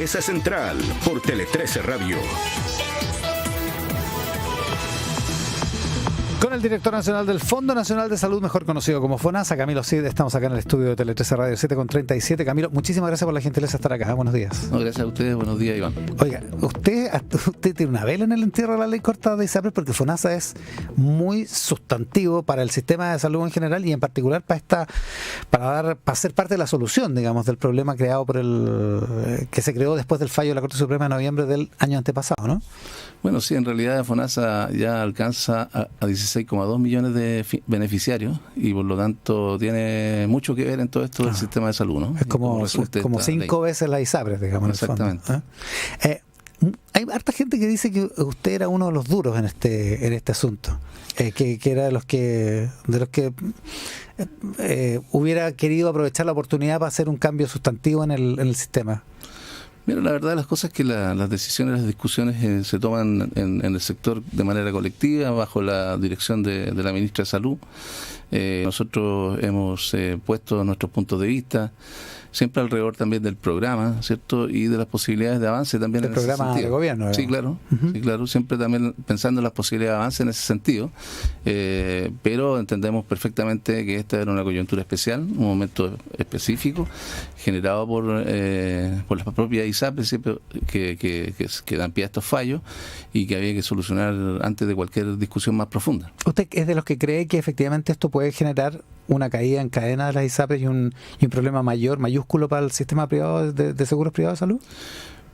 Mesa Central por Tele 13 Radio. Con el director nacional del Fondo Nacional de Salud, mejor conocido como FONASA, Camilo Cid. Estamos acá en el estudio de Tele 13 Radio 7:37. Camilo, muchísimas gracias por la gentileza de estar acá. Buenos días. No, gracias a ustedes. Buenos días, Iván. Oiga, usted tiene una vela en el entierro de la ley corta de ISAPRES, porque FONASA es muy sustantivo para el sistema de salud en general y en particular para ser parte de la solución, digamos, del problema creado que se creó después del fallo de la Corte Suprema de noviembre del año antepasado, ¿no? Bueno, sí, en realidad FONASA ya alcanza a 16,2 millones de beneficiarios y por lo tanto tiene mucho que ver en todo esto del sistema de salud, ¿no? Es como 5 veces la ISAPRES, digamos. Exactamente. En el fondo, hay harta gente que dice que usted era uno de los duros en este asunto, que era de los que hubiera querido aprovechar la oportunidad para hacer un cambio sustantivo en el sistema. Mira, la verdad de las cosas es que las decisiones, las discusiones se toman en el sector de manera colectiva, bajo la dirección de la ministra de Salud. Nosotros hemos puesto nuestros puntos de vista, siempre alrededor también del programa, ¿cierto? Y de las posibilidades de avance también del en ese sentido. programa de gobierno, ¿verdad? Sí, claro. Uh-huh. Sí, claro, siempre también pensando en las posibilidades de avance en ese sentido, pero entendemos perfectamente que esta era una coyuntura especial, un momento específico, generado por las propias ISAPRES que dan pie a estos fallos y que había que solucionar antes de cualquier discusión más profunda. ¿Usted es de los que cree que efectivamente esto puede generar una caída en cadena de las ISAPRES y un problema mayúsculo para el sistema privado de seguros privados de salud?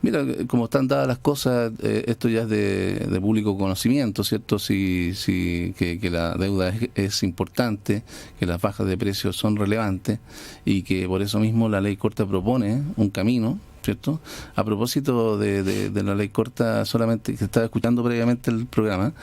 Mira, como están dadas las cosas, esto ya es de público conocimiento, ¿cierto? Que la deuda es importante, que las bajas de precios son relevantes y que por eso mismo la ley corta propone un camino, ¿cierto? A propósito de la ley corta, solamente que estaba escuchando previamente el programa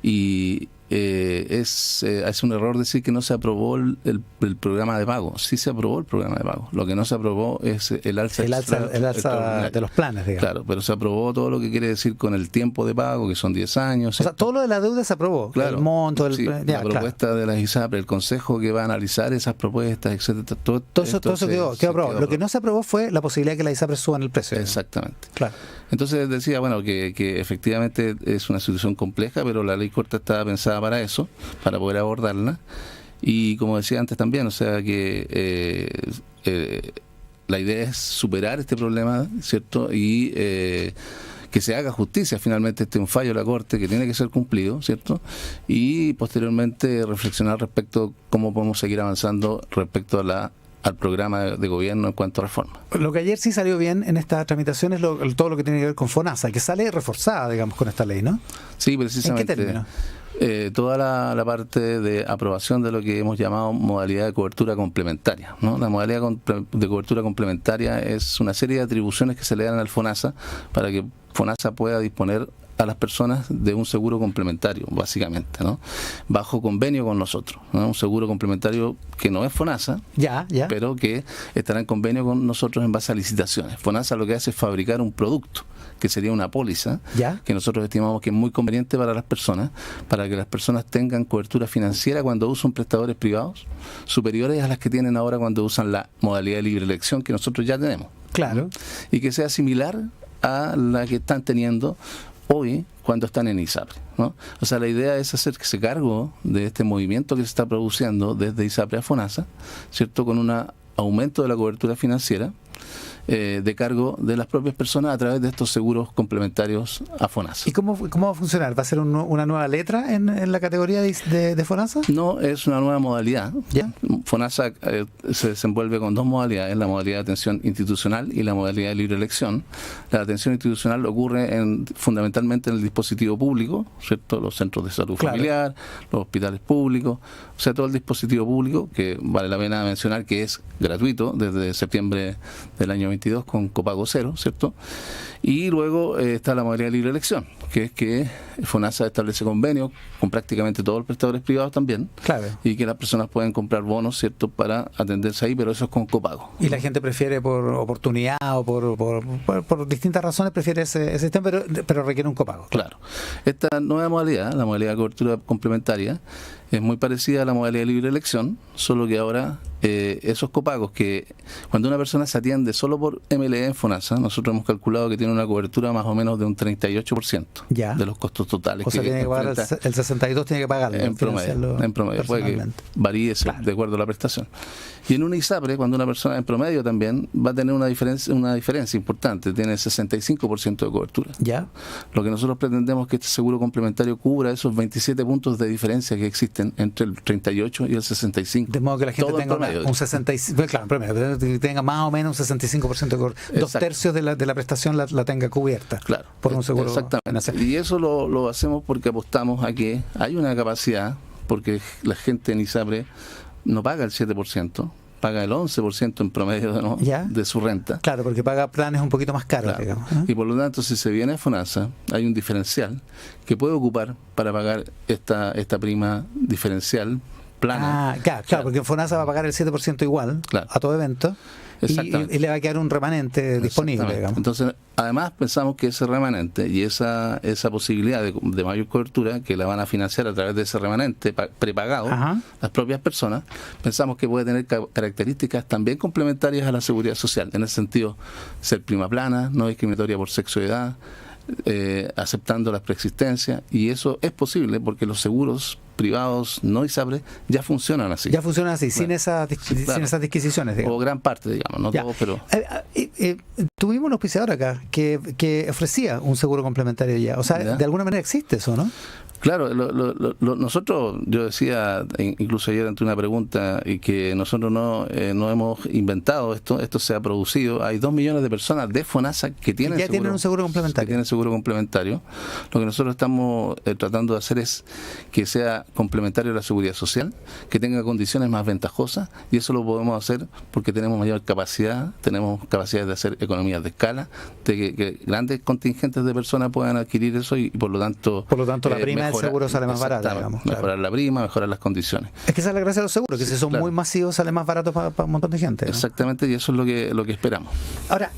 y es un error decir que no se aprobó el programa de pago. Sí se aprobó el programa de pago. Lo que no se aprobó es el alza de los planes, digamos. Claro, pero se aprobó todo lo que quiere decir con el tiempo de pago, que son 10 años. O sea, todo lo de la deuda se aprobó. Claro, el monto, la propuesta de las ISAPRES, el consejo que va a analizar esas propuestas, etcétera. Todo eso quedó aprobado. Lo que no se aprobó fue la posibilidad de que las ISAPRES suban el precio. Exactamente. Claro. Entonces decía, bueno, que efectivamente es una situación compleja, pero la ley corta estaba pensada para eso, para poder abordarla. Y como decía antes también, o sea que la idea es superar este problema, ¿cierto? Y que se haga justicia. Finalmente un fallo de la Corte que tiene que ser cumplido, ¿cierto? Y posteriormente reflexionar respecto a cómo podemos seguir avanzando respecto al programa de gobierno en cuanto a reforma. Lo que ayer sí salió bien en esta tramitación es todo lo que tiene que ver con FONASA, que sale reforzada, digamos, con esta ley, ¿no? Sí, precisamente. ¿En qué término? Toda la parte de aprobación de lo que hemos llamado modalidad de cobertura complementaria, ¿no? La modalidad de cobertura complementaria es una serie de atribuciones que se le dan al FONASA para que FONASA pueda disponer a las personas de un seguro complementario, básicamente, ¿no? Bajo convenio con nosotros, ¿no? Un seguro complementario que no es FONASA, pero que estará en convenio con nosotros en base a licitaciones. FONASA lo que hace es fabricar un producto, que sería una póliza, que nosotros estimamos que es muy conveniente para las personas, para que las personas tengan cobertura financiera cuando usan prestadores privados, superiores a las que tienen ahora cuando usan la modalidad de libre elección que nosotros ya tenemos. Claro. Y que sea similar a la que están teniendo hoy cuando están en ISAPRES, ¿no? O sea, la idea es hacerse cargo de este movimiento que se está produciendo desde ISAPRES a FONASA, ¿cierto? Con un aumento de la cobertura financiera de cargo de las propias personas a través de estos seguros complementarios a FONASA. ¿Y cómo va a funcionar? ¿Va a ser una nueva letra en la categoría de FONASA? No, es una nueva modalidad. ¿Ya? FONASA se desenvuelve con dos modalidades, la modalidad de atención institucional y la modalidad de libre elección. La atención institucional ocurre fundamentalmente en el dispositivo público, ¿cierto? Los centros de salud familiar, los hospitales públicos, o sea, todo el dispositivo público, que vale la pena mencionar que es gratuito desde septiembre del año 2022 con copago cero, ¿cierto? Y luego está la modalidad de libre elección, que es que FONASA establece convenios con prácticamente todos los prestadores privados también, y que las personas pueden comprar bonos, ¿cierto?, para atenderse ahí, pero eso es con copago. Y la gente prefiere por oportunidad o por distintas razones prefiere ese sistema, pero requiere un copago. Claro. Esta nueva modalidad, la modalidad de cobertura complementaria, Es muy parecida a la modalidad de libre elección, solo que ahora esos copagos que cuando una persona se atiende solo por MLE en FONASA, nosotros hemos calculado que tiene una cobertura más o menos de un 38% Ya. de los costos totales. O sea, tiene que pagar el 62% tiene que pagarlo. En promedio, puede que varíe de acuerdo a la prestación. Y en una ISAPRE, cuando una persona en promedio también va a tener una diferencia importante, tiene 65% de cobertura. Ya. Lo que nosotros pretendemos es que este seguro complementario cubra esos 27 puntos de diferencia que existen entre el 38 y el 65. De modo que la gente tenga un 65, claro, en promedio, que tenga más o menos un 65% de cobertura. 2/3 de la prestación la tenga cubierta. Claro. Por un seguro. Exactamente. Y eso lo hacemos porque apostamos a que hay una capacidad, porque la gente en ISAPRE no paga el 7%, paga el 11% en promedio de su renta. Claro, porque paga planes un poquito más caros, claro. Digamos. Y por lo tanto, si se viene a FONASA, hay un diferencial que puede ocupar para pagar esta prima diferencial plana. Claro, porque en FONASA va a pagar el 7% igual a todo evento. Y le va a quedar un remanente disponible, digamos. Entonces, además pensamos que ese remanente y esa posibilidad de mayor cobertura que la van a financiar a través de ese remanente prepagado, las propias personas, pensamos que puede tener características también complementarias a la seguridad social, en el sentido ser prima plana, no discriminatoria por sexo y edad, aceptando las preexistencias, y eso es posible porque los seguros privados no ISAPRE ya funcionan así. Ya funcionan así, sin esas disquisiciones, digamos. O gran parte, digamos, no todo, pero... Tuvimos un auspiciador acá que ofrecía un seguro complementario ya. O sea, de alguna manera existe eso, ¿no? Claro, nosotros, yo decía, incluso ayer ante una pregunta, y que nosotros no hemos inventado esto se ha producido. Hay 2 millones de personas de FONASA que tienen un seguro complementario. Que tienen seguro complementario. Lo que nosotros estamos tratando de hacer es que sea complementario a la seguridad social, que tenga condiciones más ventajosas, y eso lo podemos hacer porque tenemos mayor capacidad, tenemos capacidad de hacer economías de escala, de que grandes contingentes de personas puedan adquirir eso y por lo tanto la prima del seguro sale más barata, digamos. Mejorar la prima, mejorar las condiciones. Es que esa es la gracia de los seguros, que si son muy masivos sale más barato para un montón de gente, ¿no? Exactamente, y eso es lo que esperamos. Ahora,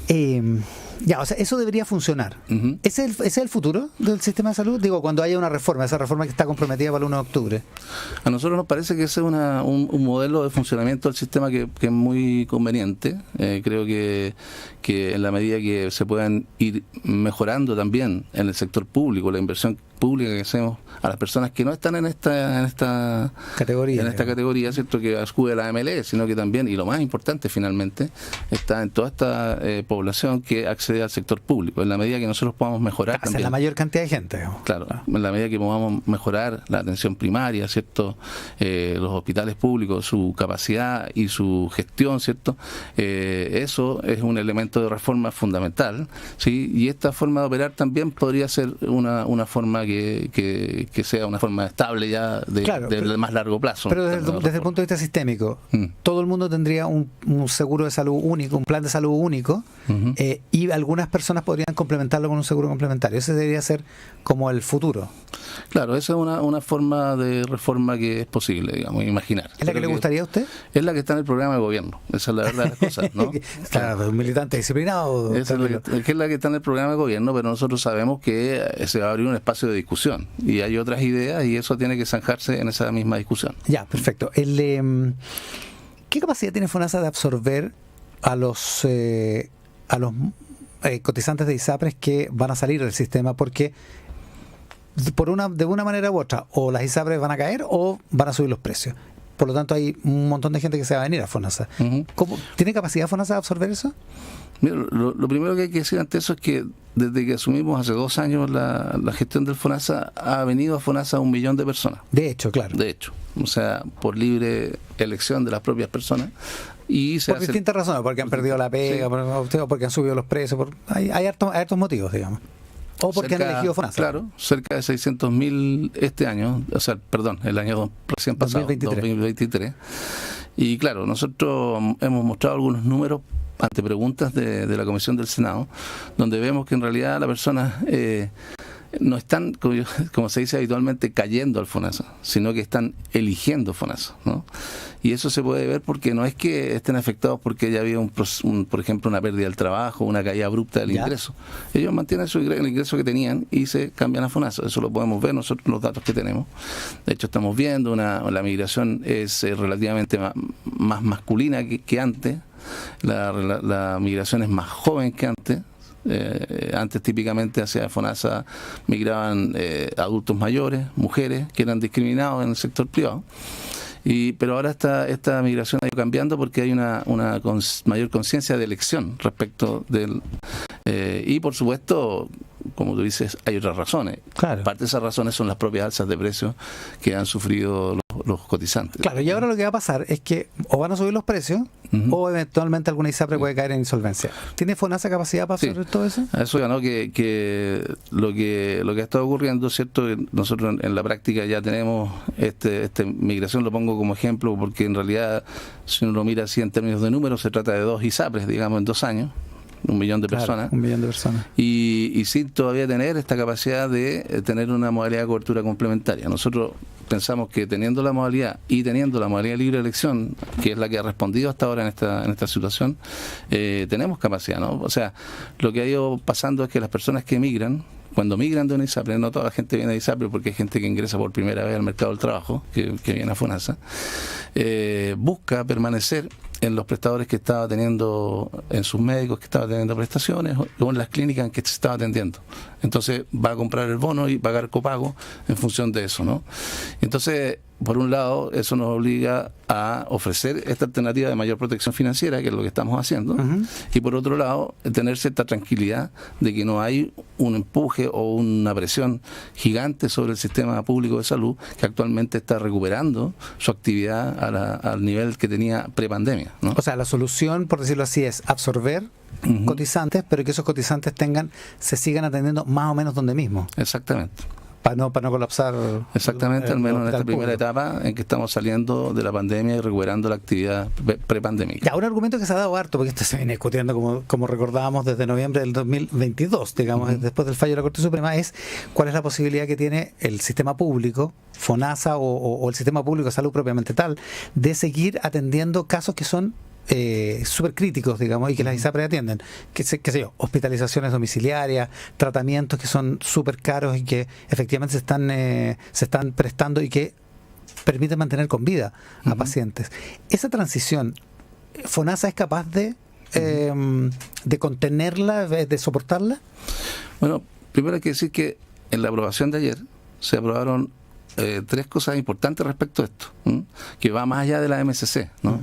o sea, eso debería funcionar. ¿Ese es el futuro del sistema de salud? Digo, cuando haya una reforma, esa reforma que está comprometida para el 1 de octubre. A nosotros nos parece que ese es un modelo de funcionamiento del sistema que es muy conveniente. Creo que en la medida que se puedan ir mejorando también en el sector público, la inversión pública que hacemos a las personas que no están en esta categoría, ¿cierto?, que acude a la AMLE, sino que también, y lo más importante finalmente, está en toda esta población que accede al sector público. En la medida que nosotros podamos mejorar también, la mayor cantidad de gente, digamos. Claro, en la medida que podamos mejorar la atención primaria, ¿cierto?, los hospitales públicos, su capacidad y su gestión, ¿cierto?, eso es un elemento de reforma fundamental, ¿sí? Y esta forma de operar también podría ser una forma que sea una forma estable ya de más largo plazo. Pero desde el punto de vista sistémico, todo el mundo tendría un seguro de salud único, un plan de salud único, y algunas personas podrían complementarlo con un seguro complementario. Ese debería ser como el futuro. Claro, esa es una forma de reforma que es posible, digamos, imaginar. ¿Es la que le gustaría a usted? Es la que está en el programa de gobierno. Esa es la verdad de las cosas, ¿no? Claro, un militante disciplinado. Es la que está en el programa de gobierno, pero nosotros sabemos que se va a abrir un espacio de discusión y hay otras ideas y eso tiene que zanjarse en esa misma discusión. Ya, perfecto. ¿Qué capacidad tiene FONASA de absorber a los cotizantes de ISAPRES que van a salir del sistema? Porque de una manera u otra, o las ISAPRES van a caer o van a subir los precios. Por lo tanto, hay un montón de gente que se va a venir a FONASA. ¿Tiene capacidad FONASA de absorber eso? Mira, lo primero que hay que decir ante eso es que desde que asumimos hace 2 años la gestión del FONASA, ha venido a FONASA 1 millón de personas. De hecho, claro. De hecho, o sea, por elección de las propias personas. Y por distintas razones, porque han perdido la pega, sí, porque han subido los precios, hay hartos motivos, digamos. O porque han elegido FONASA. Claro, cerca de 600.000 este año, el año recién pasado, 2023. Y claro, nosotros hemos mostrado algunos números ante preguntas de la Comisión del Senado, donde vemos que en realidad la persona no están, como se dice habitualmente, cayendo al FONASA, sino que están eligiendo FONASA, ¿no? Y eso se puede ver porque no es que estén afectados porque ya había por ejemplo, una pérdida del trabajo, una caída abrupta del ingreso. Ellos mantienen el ingreso que tenían y se cambian a FONASA. Eso lo podemos ver nosotros los datos que tenemos. De hecho, estamos viendo la migración es relativamente más masculina que antes. La migración es más joven que antes. Antes típicamente hacia FONASA migraban adultos mayores, mujeres que eran discriminados en el sector privado. Pero ahora esta migración ha ido cambiando porque hay una mayor conciencia de elección respecto del... y por supuesto, como tú dices, hay otras razones. Claro. Parte de esas razones son las propias alzas de precios que han sufrido los cotizantes. Claro, y ahora lo que va a pasar es que o van a subir los precios o eventualmente alguna ISAPRE puede caer en insolvencia. ¿Tiene FONASA capacidad para hacer todo eso? A eso ya, ¿no? Que lo que ha estado ocurriendo, ¿cierto? Nosotros en la práctica ya tenemos migración, lo pongo como ejemplo porque en realidad si uno lo mira así en términos de números se trata de 2 ISAPRES, digamos, en 2 años. 1 millón de personas. 1 millón de personas. Y sin todavía tener esta capacidad de tener una modalidad de cobertura complementaria. Nosotros pensamos que teniendo la modalidad y teniendo la modalidad de libre elección, que es la que ha respondido hasta ahora en esta situación, tenemos capacidad, ¿no? O sea, lo que ha ido pasando es que las personas que emigran, cuando migran de una ISAPRE, no toda la gente viene de ISAPRE porque hay gente que ingresa por primera vez al mercado del trabajo, que viene a FONASA, busca permanecer en los prestadores que estaba teniendo, en sus médicos que estaba teniendo prestaciones o en las clínicas en que se estaba atendiendo. Entonces va a comprar el bono y pagar copago en función de eso, ¿no? Entonces, por un lado, eso nos obliga a ofrecer esta alternativa de mayor protección financiera, que es lo que estamos haciendo, y por otro lado, tener cierta tranquilidad de que no hay un empuje o una presión gigante sobre el sistema público de salud, que actualmente está recuperando su actividad al nivel que tenía prepandemia, ¿no? O sea, la solución, por decirlo así, es absorber cotizantes, pero que esos cotizantes se sigan atendiendo más o menos donde mismo. Exactamente. Para no colapsar. Exactamente, al menos en esta primera etapa en que estamos saliendo de la pandemia y recuperando la actividad prepandémica. Ya, un argumento que se ha dado harto, porque esto se viene discutiendo, como recordábamos, desde noviembre del 2022, digamos, después del fallo de la Corte Suprema, es cuál es la posibilidad que tiene el sistema público, FONASA o el sistema público de salud propiamente tal, de seguir atendiendo casos que son súper críticos, digamos, y que las ISAPRE atienden, qué sé yo, hospitalizaciones domiciliarias, tratamientos que son súper caros y que efectivamente se están prestando y que permiten mantener con vida a pacientes. Esa transición, ¿FONASA es capaz de contenerla, de soportarla? Bueno, primero hay que decir que en la aprobación de ayer se aprobaron 3 cosas importantes respecto a esto, que va más allá de la MCC, ¿no?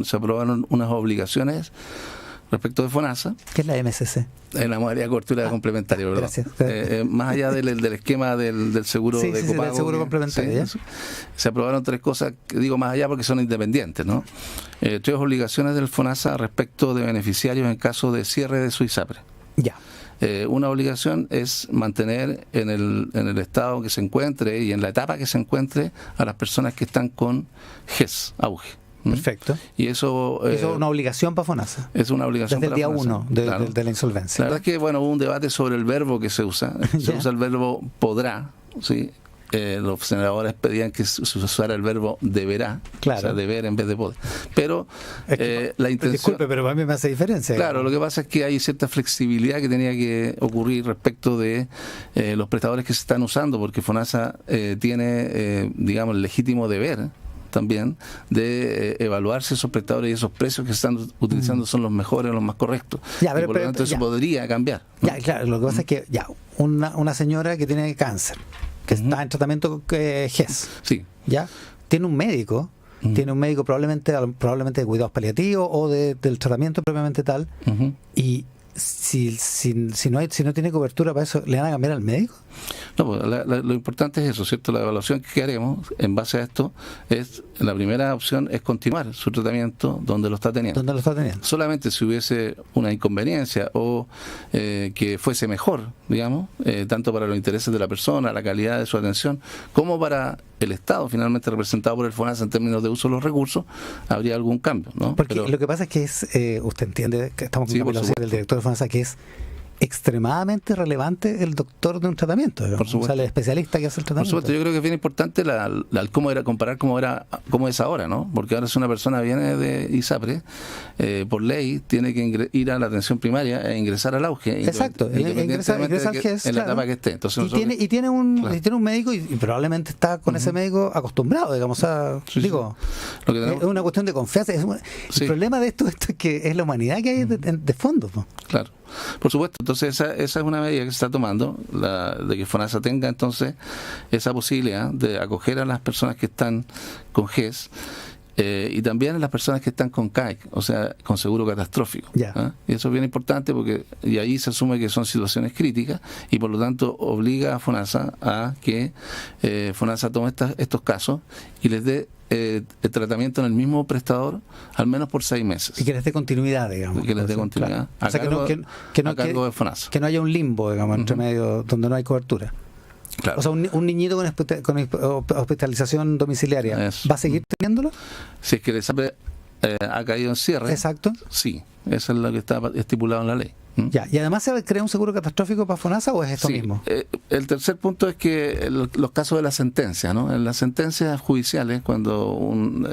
Se aprobaron unas obligaciones respecto de FONASA. ¿Qué es la MCC? En la modalidad de cobertura complementaria, ¿verdad? Gracias. Más allá del esquema del seguro de copago. Del seguro complementario. Se aprobaron 3 cosas, que digo más allá porque son independientes, ¿no? 3 obligaciones del FONASA respecto de beneficiarios en caso de cierre de su ISAPRE. Ya. Una obligación es mantener en el estado que se encuentre y en la etapa que se encuentre a las personas que están con GES, auge. Perfecto. Y eso es una obligación para FONASA. Es una obligación desde para el día 1 de la insolvencia. La verdad es que, hubo un debate sobre el verbo que se usa. Se usa el verbo podrá, ¿sí? Los senadores pedían que se usara el verbo deberá, claro. O sea, deber en vez de poder. Pero la intención... Disculpe, pero a mí me hace diferencia. Claro, lo que pasa es que hay cierta flexibilidad que tenía que ocurrir respecto de los prestadores que se están usando, porque FONASA tiene, digamos, el legítimo deber también de evaluar si esos prestadores y esos precios que se están utilizando son los mejores o los más correctos. Ya, y por lo tanto eso podría cambiar, ¿no? Ya, claro, lo que pasa es que una señora que tiene cáncer, que está en tratamiento GES, sí. ¿Ya? Tiene un médico, probablemente de cuidados paliativos o del tratamiento propiamente tal, y si no tiene cobertura para eso, ¿le van a cambiar al médico? No, pues lo importante es eso, ¿cierto? La evaluación que haremos en base a esto es, la primera opción es continuar su tratamiento donde lo está teniendo. ¿Dónde lo está teniendo? Solamente si hubiese una inconveniencia o que fuese mejor, digamos, tanto para los intereses de la persona, la calidad de su atención, como para el Estado, finalmente representado por el FONASA en términos de uso de los recursos, habría algún cambio, ¿no? Porque lo que pasa es que usted entiende que estamos con del director de FONASA, que es extremadamente relevante el doctor de un tratamiento, digamos. Por supuesto. O sea, el especialista que hace el Por tratamiento. supuesto, yo creo que es bien importante comparar cómo es ahora, ¿no? Porque ahora si una persona viene de ISAPRE, por ley, tiene que ir a la atención primaria e ingresar al auge. Exacto, ingresa al GES, en la claro. etapa que esté. Entonces, y tiene un médico y probablemente está con ese médico acostumbrado, digamos. O sea, Sí. digo, Lo que tenemos- es una cuestión de confianza. Sí. El problema de esto es que es la humanidad que hay de fondo, ¿no? Claro, por supuesto. Entonces esa es una medida que se está tomando, de que FONASA tenga entonces esa posibilidad de acoger a las personas que están con GES y también a las personas que están con CAEC, o sea, con seguro catastrófico. Ya. ¿Ah? Y eso es bien importante porque y ahí se asume que son situaciones críticas y por lo tanto obliga a FONASA a que FONASA tome estos casos y les dé el tratamiento en el mismo prestador al menos por 6 meses. Y que les dé continuidad, digamos. Que les dé continuidad. Claro. O sea, A cargo de FONASA. que no haya un limbo, digamos, entre medio donde no hay cobertura. Claro. O sea, un niñito con hospitalización domiciliaria, Eso. ¿va a seguir teniéndolo? Si es que el ISAPRE ha caído en cierre, Exacto. sí, eso es lo que está estipulado en la ley. ¿Mm? Ya. ¿Y además se crea un seguro catastrófico para FONASA o es esto Sí, mismo? el tercer punto es que los casos de la sentencia, ¿no? En las sentencias judiciales, cuando un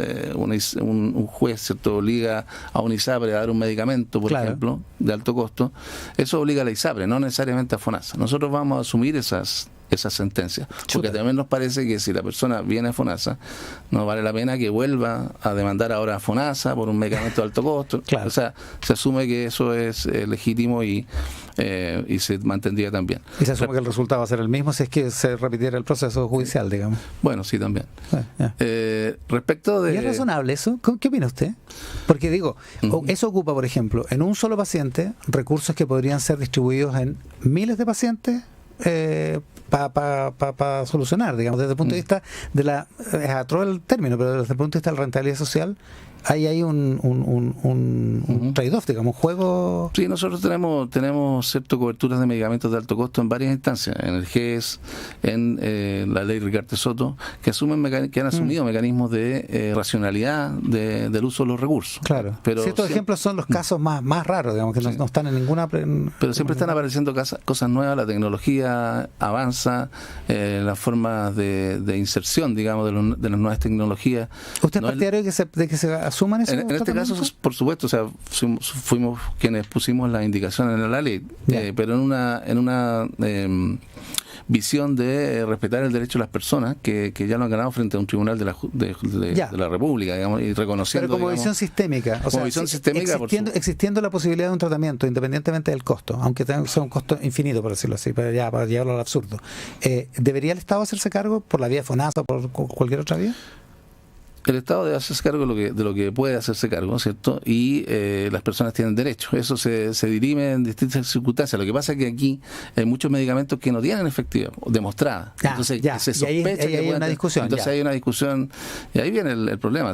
juez, ¿cierto?, obliga a un ISAPRE a dar un medicamento, por Claro. ejemplo, de alto costo, eso obliga a la ISAPRE, no necesariamente a FONASA. Nosotros vamos a asumir esas sentencias, porque Chuta. también nos parece que si la persona viene a FONASA, no vale la pena que vuelva a demandar ahora a FONASA por un medicamento de alto costo. Claro. O sea, se asume que eso es legítimo y se mantendría también. Y se asume que el resultado va a ser el mismo si es que se repitiera el proceso judicial, digamos. Bueno, sí, también. Ya. Respecto de... ¿Y es razonable eso? ¿Qué opina usted? Porque digo, eso ocupa, por ejemplo, en un solo paciente recursos que podrían ser distribuidos en miles de pacientes para solucionar, digamos, desde el punto de vista de es atroz el término, pero desde el punto de vista de la rentabilidad social, ahí hay un trade-off, digamos, un juego. Sí, nosotros tenemos ciertas coberturas de medicamentos de alto costo en varias instancias, en el GES, en la ley Ricardo Soto, que han asumido mecanismos de racionalidad del uso de los recursos. Claro. Pero Ciertos ejemplos son los casos más raros, digamos, que no están en ninguna... Pero siempre están apareciendo cosas nuevas, la tecnología avanza, las formas de inserción, digamos, de las nuevas tecnologías. ¿Usted es No partidario de que se asuman esos En este caso, tratamientos? por supuesto, o sea, fuimos quienes pusimos la indicación en la ley, pero en una visión de respetar el derecho de las personas que ya lo han ganado frente a un tribunal de la República, digamos, y reconociendo. Pero como visión sistémica, o sea, visión sistémica, existiendo la posibilidad de un tratamiento independientemente del costo, aunque sea un costo infinito, por decirlo así, para llevarlo al absurdo, ¿debería el Estado hacerse cargo por la vía FONASA o por cualquier otra vía? El Estado debe hacerse cargo de lo que puede hacerse cargo, ¿no es cierto? Y las personas tienen derecho. Eso se dirime en distintas circunstancias. Lo que pasa es que aquí hay muchos medicamentos que no tienen efectividad demostrada. Entonces se sospecha ahí hay una discusión. Entonces hay una discusión y ahí viene el problema.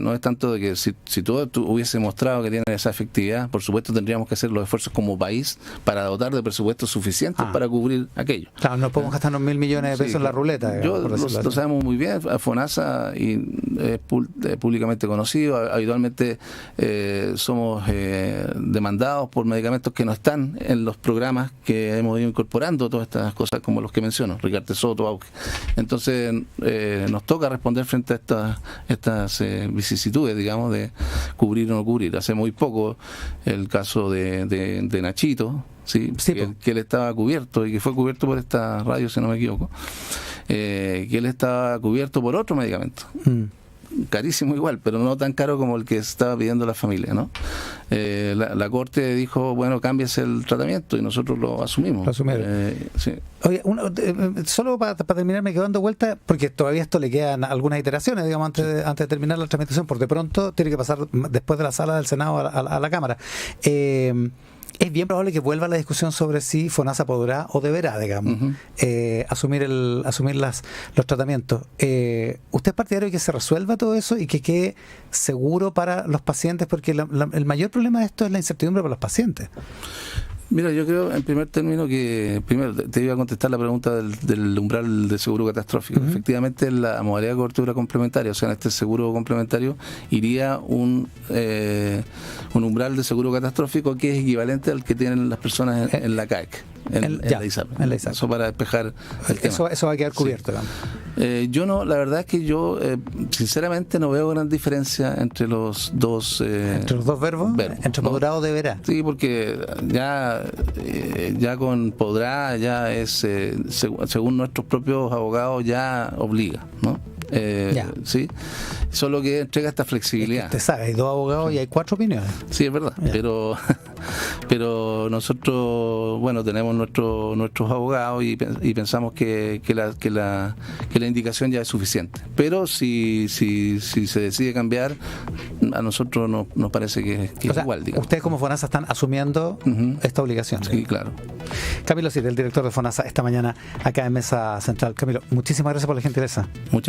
No es tanto de que si todo hubiese mostrado que tiene esa efectividad, por supuesto tendríamos que hacer los esfuerzos como país para dotar de presupuestos suficientes para cubrir aquello. Claro, no podemos gastarnos 1.000 millones de pesos en la ruleta. Digamos, lo sabemos muy bien. FONASA es públicamente conocido. Habitualmente somos demandados por medicamentos que no están en los programas que hemos ido incorporando, todas estas cosas como los que menciono, Ricardo Soto, Auge. Entonces nos toca responder frente a estas vicisitudes, digamos, de cubrir o no cubrir. Hace muy poco el caso de Nachito, sí, que él estaba cubierto y que fue cubierto por esta radio, si no me equivoco, que él estaba cubierto por otro medicamento. Carísimo igual, pero no tan caro como el que estaba pidiendo la familia, ¿no? La Corte dijo, bueno, cámbiase el tratamiento y nosotros lo asumimos. Lo asumieron. Sí. Oye, solo para terminar, me quedo dando vuelta, porque todavía esto le quedan algunas iteraciones, digamos, antes de terminar la tramitación, porque de pronto tiene que pasar después de la sala del Senado a la Cámara. Es bien probable que vuelva la discusión sobre si FONASA podrá o deberá, digamos, asumir los tratamientos. ¿Usted es partidario de que se resuelva todo eso y que quede seguro para los pacientes? Porque el mayor problema de esto es la incertidumbre para los pacientes. Mira, yo creo en primer término que, primero te iba a contestar la pregunta del umbral de seguro catastrófico. Efectivamente, en la modalidad de cobertura complementaria, o sea, en este seguro complementario, iría un umbral de seguro catastrófico que es equivalente al que tienen las personas en la CAEC, en la ISAPRE. Eso para despejar el tema. Eso va a quedar cubierto. Yo no, la verdad es que yo sinceramente no veo gran diferencia entre los dos verbos. Entre podrá o deberá. Sí, porque ya con podrá ya es según nuestros propios abogados ya obliga, ¿no? Sí, solo que entrega esta flexibilidad. Usted sabe, hay 2 abogados y hay 4 opiniones. Sí, es verdad, pero nosotros, bueno, tenemos nuestros abogados y pensamos que la indicación ya es suficiente. Pero si se decide cambiar, a nosotros nos parece que es igual, digamos. Ustedes como FONASA están asumiendo esta obligación. Sí, claro. Camilo Cid, el director de FONASA, esta mañana acá en Mesa Central. Camilo, muchísimas gracias por la gentileza. Muchas